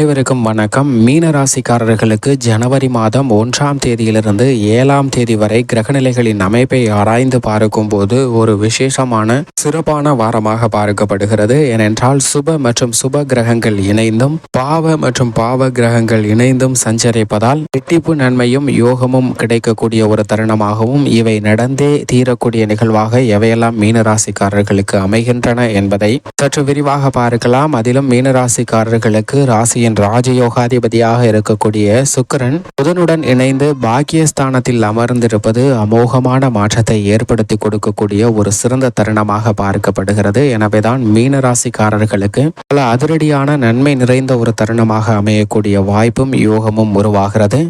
அனைவருக்கும் வணக்கம். மீன ராசிக்காரர்களுக்கு ஜனவரி மாதம் 1ஆம் தேதியிலிருந்து 7ஆம் தேதி வரை கிரகநிலைகளின் அமைப்பை ஆராய்ந்து பார்க்கும் போது ஒரு விசேஷமான சிறப்பான வாரமாக பார்க்கப்படுகிறது. ஏனென்றால் சுப மற்றும் சுப கிரகங்கள் இணைந்தும் பாவ மற்றும் பாவ கிரகங்கள் இணைந்தும் சஞ்சரிப்பதால் ரெட்டிப்பு நன்மையும் யோகமும் கிடைக்கக்கூடிய ஒரு தருணமாகவும் இவை நடந்தே தீரக்கூடிய நிகழ்வாக எவையெல்லாம் மீன ராசிக்காரர்களுக்கு அமைகின்றன என்பதை சற்று விரிவாக பார்க்கலாம். அதிலும் மீன ராசிக்காரர்களுக்கு ராசியின் ராஜயோகாதிபதியாக இருக்கக்கூடிய சுக்கிரன் புதனுடன் இணைந்து பாக்கியஸ்தானத்தில் அமர்ந்திருப்பது அமோகமான மாற்றத்தை ஏற்படுத்தி கொடுக்கக்கூடிய ஒரு சிறந்த தருணமாக பார்க்கப்படுகிறது. எனவேதான் மீன ராசிக்காரர்களுக்கு பல அதிரடியான நன்மை நிறைந்த ஒரு தருணமாக அமையக்கூடிய வாய்ப்பும் யோகமும் உருவாகிறது.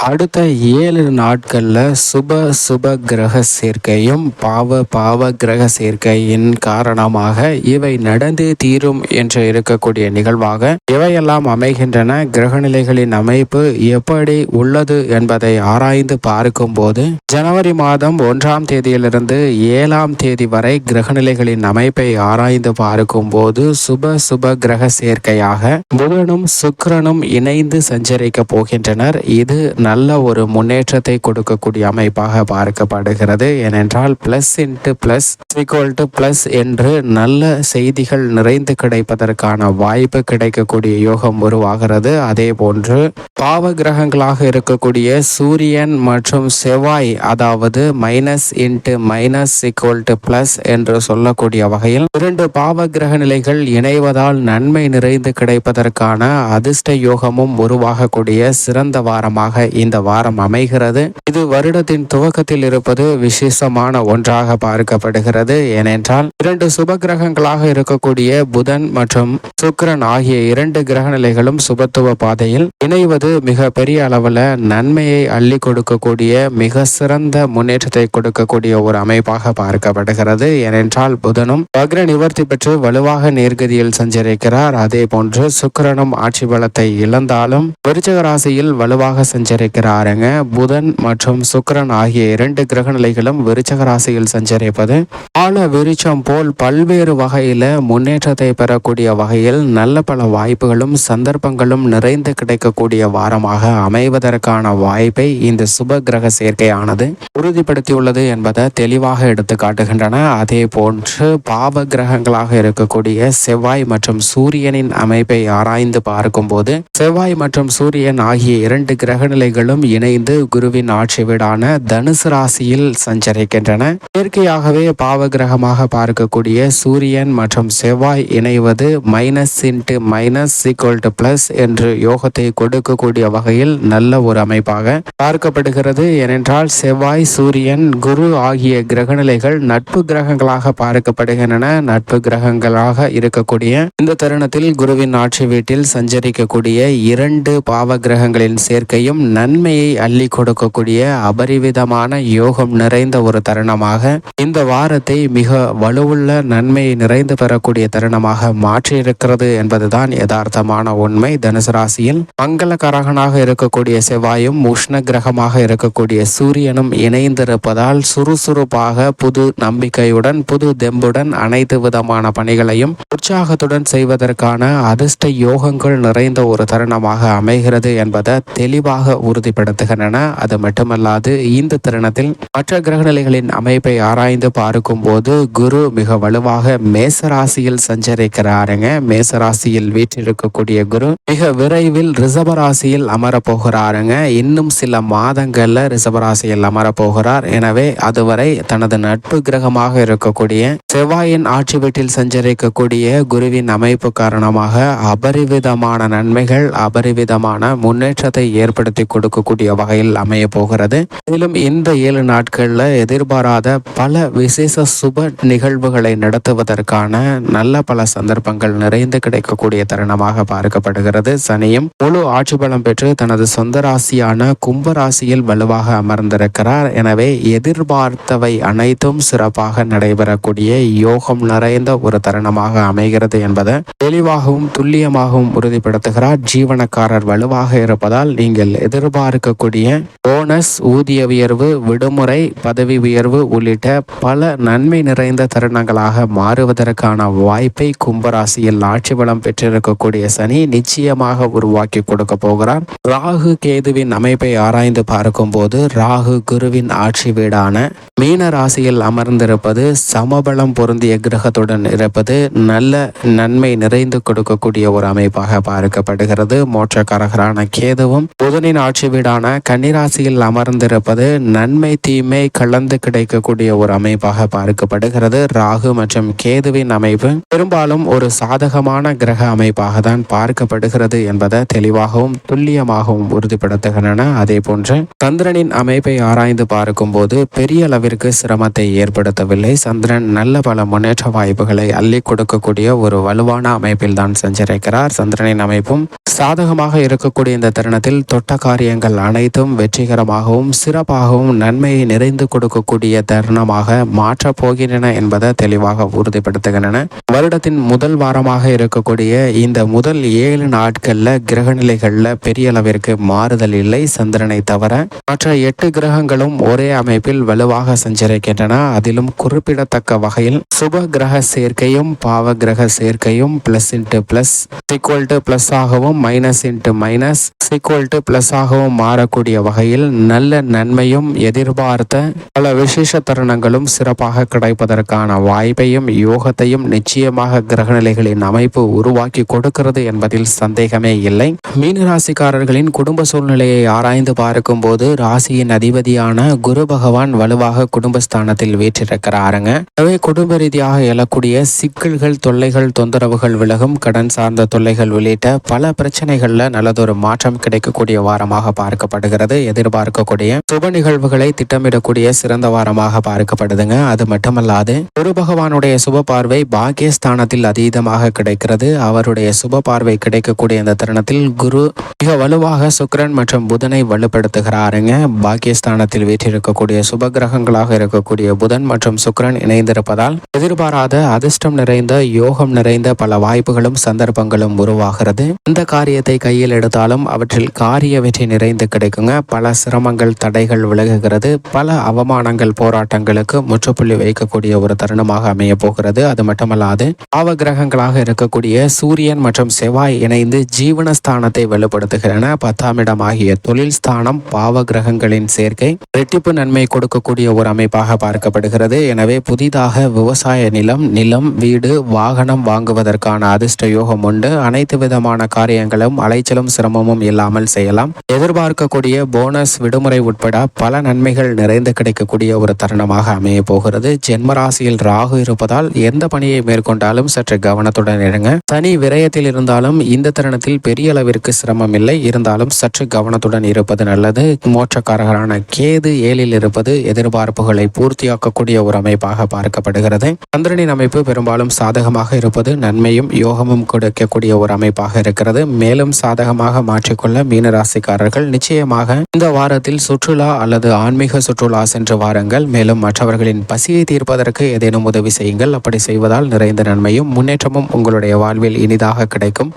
அடுத்த 7 நாட்கள்ல சுப கிரக சேர்க்கையும் பாவ கிரக சேர்க்கையின் காரணமாக இவை நடந்தே தீரும் என்று இருக்கக்கூடிய நிகழ்வாக இவையெல்லாம் அமைகின்றன. கிரகநிலைகளின் அமைப்பு எப்படி உள்ளது என்பதை ஆராய்ந்து பார்க்கும் போது ஜனவரி மாதம் 1ஆம் தேதியிலிருந்து 7ஆம் தேதி வரை கிரகநிலைகளின் அமைப்பை ஆராய்ந்து பார்க்கும் போது சுப கிரக சேர்க்கையாக புதனும் சுக்கிரனும் இணைந்து சஞ்சரிக்க போகின்றனர். இது நல்ல ஒரு முன்னேற்றத்தை கொடுக்கக்கூடிய அமைப்பாக பார்க்கப்படுகிறது. ஏனென்றால் plus into plus equal to plus என்று நல்ல செய்திகள் நிறைந்து கிடைப்பதற்கான வாய்ப்பு கிடைக்கக்கூடிய யோகம் உருவாகிறது. அதே போன்று பாவ கிரகங்களாக இருக்கக்கூடிய சூரியன் மற்றும் செவ்வாய், அதாவது minus into minus equal to plus என்று சொல்லக்கூடிய வகையில் 2 பாவ கிரக நிலைகள் இணைவதால் நன்மை நிறைந்து கிடைப்பதற்கான அதிர்ஷ்ட யோகமும் உருவாகக்கூடிய சிறந்த வாரமாக இந்த வாரம் அமைகிறது. இது வருடத்தின் துவக்கத்தில் இருப்பது விசேஷமான ஒன்றாக பார்க்கப்படுகிறது. ஏனென்றால் 2 சுப கிரகங்களாக இருக்கக்கூடிய புதன் மற்றும் சுக்கிரன் ஆகிய 2 கிரக நிலைகளும் சுபத்துவ பாதையில் இணைவது மிக பெரிய அளவில் நன்மையை அள்ளி கொடுக்கக்கூடிய மிக சிறந்த முன்னேற்றத்தை கொடுக்கக்கூடிய ஒரு அமைப்பாக பார்க்கப்படுகிறது. ஏனென்றால் புதனும் வக்ர நிவர்த்தி பெற்று வலுவாக நேர்கதியில் சஞ்சரிக்கிறார். அதே போன்று சுக்கிரனும் ஆட்சி பலத்தை இழந்தாலும் விருச்சிக ராசியில் வலுவாக சஞ்சரிக்கிறாருங்க. புதன் மற்றும் சுக்கிரன் ஆகிய 2 கிரக நிலைகளும் விருச்சிக ராசியில் சஞ்சரிப்பது ஆழ விருச்சம் போல் பல்வேறு வகையில முன்னேற்றத்தை பெறக்கூடிய வகையில் நல்ல பல வாய்ப்புகளும் சந்தர்ப்பங்களும் நிறைந்து கிடைக்கக்கூடிய வாரமாக அமைவதற்கான வாய்ப்பை இந்த சுப கிரக சேர்க்கையானது உறுதிப்படுத்தியுள்ளது என்பதை தெளிவாக எடுத்து காட்டுகின்றன. அதே போன்று பாவ கிரகங்களாக இருக்கக்கூடிய செவ்வாய் மற்றும் சூரியனின் அமைப்பை ஆராய்ந்து பார்க்கும் போது செவ்வாய் மற்றும் சூரியன் ஆகிய 2 கிரக நிலைகளும் இணைந்து குருவின் ஆட்சி வீடான தனுசு ராசியில் சஞ்சரிக்கின்றன. இயற்கையாகவே பாவ கிரகமாக பார்க்கக்கூடிய சூரியன் மற்றும் செவ்வாய் இணைவது minus into minus equal to plus என்று யோகத்தை கொடுக்கக்கூடிய வகையில் நல்ல ஒரு அமைப்பாக பார்க்கப்படுகிறது. ஏனென்றால் செவ்வாய் சூரியன் குரு ஆகிய கிரகநிலைகள் நட்பு கிரகங்களாக பார்க்கப்படுகின்றன. நட்பு கிரகங்களாக இருக்கக்கூடிய இந்த தருணத்தில் குருவின் ஆட்சி வீட்டில் சஞ்சரிக்கக்கூடிய 2 பாவ கிரகங்களின் சேர்க்கையும் நன்மையை அள்ளி கொடுக்கக்கூடிய அபரிவிதமான யோகம் நிறைந்த ஒரு தருணமாக இந்த வாரத்தை மிக வலுவுள்ள நன்மையை நிறைந்து பெறக்கூடிய தருணமாக மாற்றியிருக்கிறது என்பதுதான் யதார்த்தமான உண்மை. தனுசு ராசியில் மங்களகரகனாக இருக்கக்கூடிய செவ்வாயும் உஷ்ண கிரகமாக இருக்கக்கூடிய சூரியனும் இணைந்திருப்பதால் சுறுசுறுப்பாக புது நம்பிக்கையுடன் புது தெம்புடன் அனைத்து விதமான பணிகளையும் உற்சாகத்துடன் செய்வதற்கான அதிர்ஷ்ட யோகங்கள் நிறைந்த ஒரு தருணமாக அமைகிறது என்பதை தெளிவாக உறுதிப்படுத்துகின்றன. அது மட்டுமல்லாது இந்த தருணத்தில் மற்ற கிரகநிலைகளின் அமைப்பை ஆராய்ந்து பார்க்கும் போது குரு மிக வலுவாக மேசராசியில் சஞ்சரிக்கிறாருங்க. மேசராசியில் வீற்றிருக்கக்கூடிய குரு மிக விரைவில் ரிஷபராசியில் அமரப்போகிறாருங்க. இன்னும் சில மாதங்கள்ல ரிஷபராசியில் அமரப்போகிறார். எனவே அதுவரை தனது நட்பு கிரகமாக இருக்கக்கூடிய செவ்வாயின் ஆட்சி வீட்டில் சஞ்சரிக்கக்கூடிய குருவின் அமைப்பு காரணமாக அபரிவிதமான நன்மைகள் அபரிவிதமான முன்னேற்றத்தை ஏற்படுத்தி கொடுக்கக்கூடிய வகையில் அமைய போகிறது. மேலும் இந்த 7 நாட்கள்ல எதிர்பாராத பல விசேஷ சுப நிகழ்வுகளை நடத்துவதற்கான நல்ல பல சந்தர்ப்பங்கள் நிறைந்து கிடைக்கக்கூடிய தருணமாக பார்க்கப்படுகிறது. சனியும் முழு ஆட்சி பலம் பெற்று தனது சொந்த ராசியான கும்ப ராசியில் வலுவாக அமர்ந்திருக்கிறார். எனவே எதிர்பார்த்தவை அனைத்தும் சிறப்பாக நடைபெறக்கூடிய யோகம் நிறைந்த ஒரு தருணமாக அமைகிறது என்பதை தெளிவாகவும் துல்லியமாகவும் உறுதிப்படுத்துகிறார். ஜீவனக்காரர் வலுவாக இருப்பதால் நீங்கள் எதிர்பார்க்கக்கூடிய போனஸ், ஊதிய உயர்வு, விடுமுறை, பதவி உயர்வு உள்ளிட்ட பல நன்மை நிறைந்த தருணங்களாக மாறுவதற்கான வாய்ப்பை கும்பராசியில் ஆட்சி பலம் பெற்றிருக்கக்கூடிய சனி நிச்சயமாக உருவாக்கி கொடுக்க போகிறார். ராகு கேதுவின் அமைப்பை ஆராய்ந்து பார்க்கும் போது ராகு குருவின் ஆட்சி வீடான மீன ராசியில் அமர்ந்திருப்பது, சமபலம் பொருந்திய கிரகத்துடன் இருப்பது நல்ல நன்மை நிறைந்து கொடுக்கக்கூடிய ஒரு அமைப்பாக பார்க்கப்படுகிறது. மோட்சக்காரகரான கேதுவும் புதனின் ஆட்சி வீடான கன்னிராசியில் அமர்ந்திருப்பது நன்மை தீமை கலந்து கிடைக்கக்கூடிய ஒரு அமைப்பாக பார்க்கப்படுகிறது. ராகு மற்றும் கேதுவின் அமைப்பு பெரும்பாலும் ஒரு சாதகமான கிரக அமைப்பாக தான் பார்க்கப்படுகிறது என்பதை தெளிவாகவும் துல்லியமாகவும் உறுதிப்படுத்துகின்றன. அதே போன்று சந்திரனின் அமைப்பை ஆராய்ந்து பார்க்கும் போது பெரிய அளவிற்கு சிரமத்தை ஏற்படுத்தவில்லை. சந்திரன் நல்ல பல முன்னேற்ற வாய்ப்புகளை அள்ளி கொடுக்கக்கூடிய ஒரு வலுவான அமைப்பில் தான் சஞ்சரிக்கிறார். சந்திரனின் அமைப்பும் சாதகமாக இருக்கக்கூடிய இந்த தருணத்தில் தொட்ட காரியங்கள் அனைத்தும் வெற்றிகரமாகவும் சிறப்பாகவும் நன்மையை நிறைந்து கொடுக்கக்கூடிய தருணமாக மாற்றப் போகின்றன என்பதை தெளிவாக உறுதிப்படுத்துகின்றன. வருடத்தின் முதல் வாரமாக இருக்கக்கூடிய இந்த முதல் 7 நாட்கள்ல கிரகநிலைகள்ல பெரிய அளவிற்கு மாறுதல் இல்லை. சந்திரனை தவிர மற்ற 8 கிரகங்களும் ஒரே அமைப்பில் வலுவாக சஞ்சரிக்கின்றன. அதிலும் குறிப்பிடத்தக்க வகையில் சுப கிரக சேர்க்கையும் பாவ கிரக சேர்க்கையும் plus into plus equal to plus ஆகவும் minus into minus equal to plus ஆகவும் மாறக்கூடிய வகையில் நல்ல நன்மையும் எதிர்பார்த்த பல விசேஷ தருணங்களும் சிறப்பாக கிடைப்பதற்கான வாய்ப்பையும் யோகத்தையும் நிச்சயமாக கிரகநிலைகளின் அமைப்பு உருவாக்கி கொடுக்கிறது என்பதில் சந்தேகமே இல்லை. மீனராசிக்காரர்களின் குடும்ப சூழ்நிலையை ஆராய்ந்து பார்க்கும் போது ராசியின் அதிபதியான குரு பகவான் வலுவாக குடும்பஸ்தானத்தில் வீற்றிருக்கிறாருங்க. எனவே குடும்ப ரீதியாக எழக்கூடிய சிக்கல்கள், தொல்லைகள், தொந்தரவுகள் விலகும். கடன் சார்ந்த தொல்லைகள் உள்ளிட்ட பல பிரச்சனைகள்ல நல்லதொரு மாற்றம் கிடைக்கக்கூடிய வாரமாக பார்க்கப்படுகிறது. எதிர்பார்க்கக்கூடிய சுப நிகழ்வுகளை திட்டமிடக்கூடிய சிறந்த வாரமாக பார்க்கப்படுதுங்க. அது மட்டுமல்லாது குரு பகவானுடைய சுப பார்வை பாக்கியஸ்தானத்தில் அதீதமாக கிடைக்கிறது. அவருடைய சுப பார்வை கிடைக்கக்கூடிய இந்த தருணத்தில் குரு மிக வலுவாக சுக்கிரன் மற்றும் புதனை வலுப்படுத்துகிறாருங்க. பாக்கியஸ்தானத்தில் வீற்றிருக்கக்கூடிய சுப கிரகங்களாக இருக்கக்கூடிய புதன் மற்றும் சுக்கிரன் இணைந்திருப்பதால் எதிர்பாராத அதிர்ஷ்டம் நிறைந்த யோகம் நிறைந்த பல வாய்ப்புகளும் சந்தர்ப்பங்களும் உருவாகிறது. இந்த காரியத்தை கையில் எடுத்தாலும் அவற்றில் காரிய வெற்றி நிறைந்து கிடைக்குங்க. பல சிரமங்கள், தடைகள் விலகுகிறது. பல அவமானங்கள், போராட்டங்களுக்கு முற்றுப்புள்ளி வைக்கக்கூடிய ஒரு தருணமாக அமைய போகிறது. அது மட்டுமல்லாது பாவ கிரகங்களாக இருக்கக்கூடிய சூரியன் மற்றும் செவ்வாய் இணைந்து ஜீவனஸ்தானத்தை வலுப்படுத்துகிறன. 10ஆம் இடம் ஆகிய தொழில் ஸ்தானம் பாவ கிரகங்களின் சேர்க்கை இரட்டிப்பு நன்மை கொடுக்கக்கூடிய ஒரு அமைப்பாக பார்க்கப்படுகிறது. எனவே புதிதாக விவசாய நிலம், வீடு, வாகனம் வாங்குவதற்கான அதிர்ஷ்ட யோகம் உண்டு. அனைத்து விதமான காரியங்களும் அலைச்சலும் சிரமமும் இல்லாமல் செய்யலாம். எதிர்பார்க்கக்கூடிய போனஸ், விடுமுறை உட்பட பல நன்மைகள் நிறைந்து கிடைக்கக்கூடிய ஒரு தருணமாக அமைய போகிறது. ஜென்மராசியில் ராகு இருப்பதால் எந்த பணியை மேற்கொண்டாலும் சற்று கவனத்துடன் இருங்க. சனி விரயத்தில் இருந்தாலும் இந்த தருணத்தில் பெரிய அளவிற்கு சிரமம் இல்லை. இருந்தாலும் சற்று கவனத்துடன் இருப்பது நல்லது. மோட்சக்காரகரான கேது 7ல் இருப்பது எதிர்பார்ப்புகளை பூர்த்தியாக்கக்கூடிய ஒரு அமைப்பாக பார்க்கப்படுகிறது. சந்திரனின் அமைப்பு பெரும்பாலும் சாதகமாக இருப்பது நன்மையும் யோகமும் கொடுக்கக்கூடிய ஒரு அமைப்பாக இருக்கிறது. மேலும் சாதகமாக மாற்றிக்கொள்ள மீனராசிக்காரர்கள் நிச்சயமாக இந்த வாரத்தில் சுற்றுலா அல்லது ஆன்மீக சுற்றுலா சென்று வாருங்கள். மேலும் மற்றவர்களின் பசியை தீர்ப்பதற்கு ஏதேனும் உதவி செய்யுங்கள். அப்படி செய்வதால் நிறைந்த நன்மையும் முன்னேற்றமும் உங்களுடைய வாழ்வில் இனிதாக கிடைக்கும்.